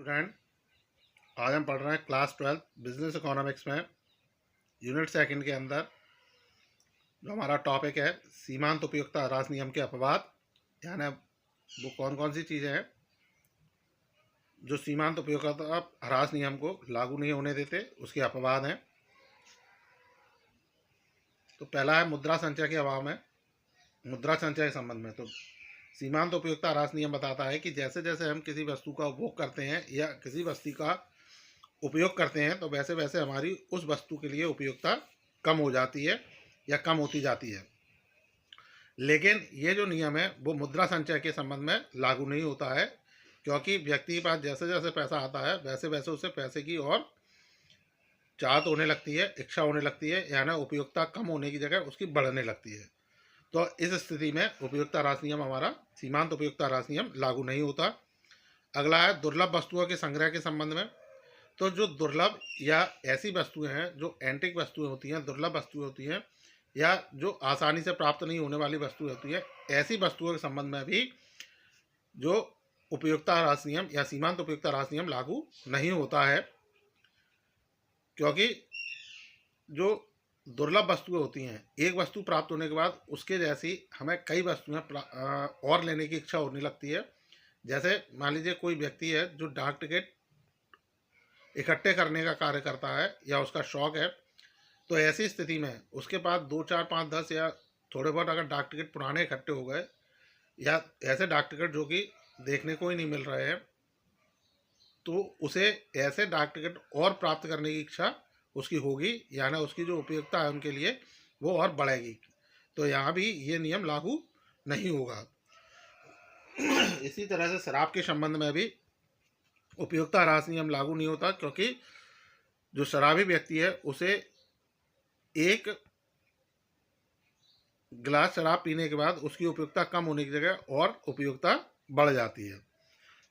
Student, आज हम पढ़ रहे हैं क्लास 12 बिजनेस इकोनॉमिक्स में यूनिट सेकंड के अंदर जो हमारा टॉपिक है सीमांत उपयोगिता ह्रास नियम के अपवाद। यानी वो कौन कौन सी चीज़ें हैं जो सीमांत उपयोगिता ह्रास नियम को लागू नहीं होने देते, उसके अपवाद हैं। तो पहला है मुद्रा संचय के अभाव में। मुद्रा संचय के संबंध में तो सीमांत उपयोगिता ह्रास नियम बताता है कि जैसे जैसे हम किसी वस्तु का उपभोग करते हैं या किसी वस्तु का उपयोग करते हैं तो वैसे वैसे हमारी उस वस्तु के लिए उपयोगिता कम हो जाती है या कम होती जाती है। लेकिन ये जो नियम है वो मुद्रा संचय के संबंध में लागू नहीं होता है, क्योंकि व्यक्ति के पास जैसे जैसे पैसा आता है वैसे वैसे उसे पैसे की और चाहत होने लगती है, इच्छा होने लगती है, यानी उपयोगिता कम होने की जगह उसकी बढ़ने लगती है। तो इस स्थिति में उपयोगिता ह्रास नियम हमारा सीमांत उपयोगिता ह्रास नियम लागू नहीं होता। अगला है दुर्लभ वस्तुओं के संग्रह के संबंध में। तो जो दुर्लभ या ऐसी वस्तुएं हैं जो एंटिक वस्तुएं होती हैं, दुर्लभ वस्तुएं होती हैं या जो आसानी से प्राप्त नहीं होने वाली वस्तुएं होती हैं, ऐसी वस्तुओं के संबंध में भी जो उपयोगिता ह्रास नियम या सीमांत उपयोगिता ह्रास नियम लागू नहीं होता है, क्योंकि जो दुर्लभ वस्तुएं होती हैं, एक वस्तु प्राप्त होने के बाद उसके जैसी हमें कई वस्तुएं और लेने की इच्छा होने लगती है। जैसे मान लीजिए कोई व्यक्ति है जो डाक टिकट इकट्ठे करने का कार्य करता है या उसका शौक है, तो ऐसी स्थिति में उसके पास 2, 4, 5, 10 या थोड़े बहुत अगर डाक टिकट पुराने इकट्ठे हो गए या ऐसे डाक टिकट जो कि देखने को ही नहीं मिल रहे हैं, तो उसे ऐसे डाक टिकट और प्राप्त करने की इच्छा उसकी होगी, यानी उसकी जो उपयोगिता है उनके लिए वो और बढ़ेगी। तो यहाँ भी ये नियम लागू नहीं होगा। इसी तरह से शराब के संबंध में भी उपयोगिता ह्रास नियम लागू नहीं होता, क्योंकि जो शराबी व्यक्ति है उसे एक गिलास शराब पीने के बाद उसकी उपयोगिता कम होने की जगह और उपयोगिता बढ़ जाती है।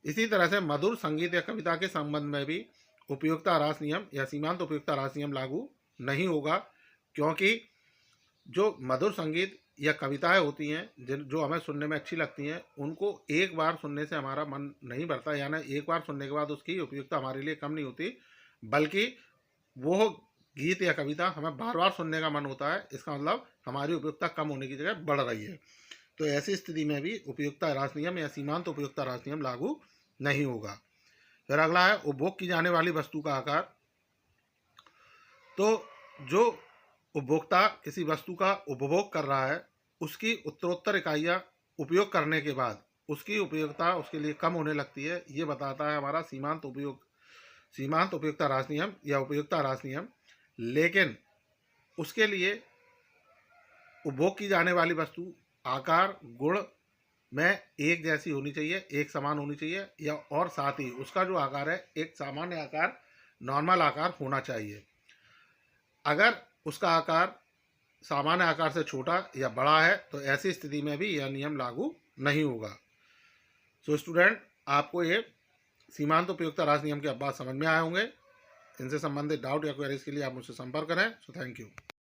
इसी तरह से मधुर संगीत या कविता के संबंध में भी उपयोगिता ह्रास नियम या सीमांत उपयोगिता ह्रास नियम लागू नहीं होगा, क्योंकि जो मधुर संगीत या कविताएं होती हैं जो हमें सुनने में अच्छी लगती हैं, उनको एक बार सुनने से हमारा मन नहीं भरता, यानी एक बार सुनने के बाद उसकी उपयोगिता हमारे लिए कम नहीं होती, बल्कि वो गीत या कविता हमें बार बार सुनने का मन होता है। इसका मतलब हमारी उपयोगिता कम होने की जगह बढ़ रही है। तो ऐसी स्थिति में भी उपयोगिता ह्रास नियम या सीमांत उपयोगिता ह्रास नियम लागू नहीं होगा। फिर अगला है उपभोग की जाने वाली वस्तु का आकार। तो जो उपभोक्ता किसी वस्तु का उपभोग कर रहा है उसकी उत्तरोत्तर इकाइयाँ उपयोग करने के बाद उसकी उपयोगिता उसके लिए कम होने लगती है। ये बताता है हमारा सीमांत उपयोगिता ह्रास नियम या उपयोगिता ह्रास नियम। लेकिन उसके लिए उपभोग की जाने वाली वस्तु आकार गुण में एक जैसी होनी चाहिए, एक समान होनी चाहिए, या और साथ ही उसका जो आकार है एक सामान्य आकार, नॉर्मल आकार होना चाहिए। अगर उसका आकार सामान्य आकार से छोटा या बड़ा है तो ऐसी स्थिति में भी यह नियम लागू नहीं होगा। सो स्टूडेंट, आपको ये सीमांत उपयोगिता ह्रास नियम के अपवाद समझ में आए होंगे। इनसे संबंधित डाउट या क्वेरीज के लिए आप मुझसे संपर्क करें। So thank you.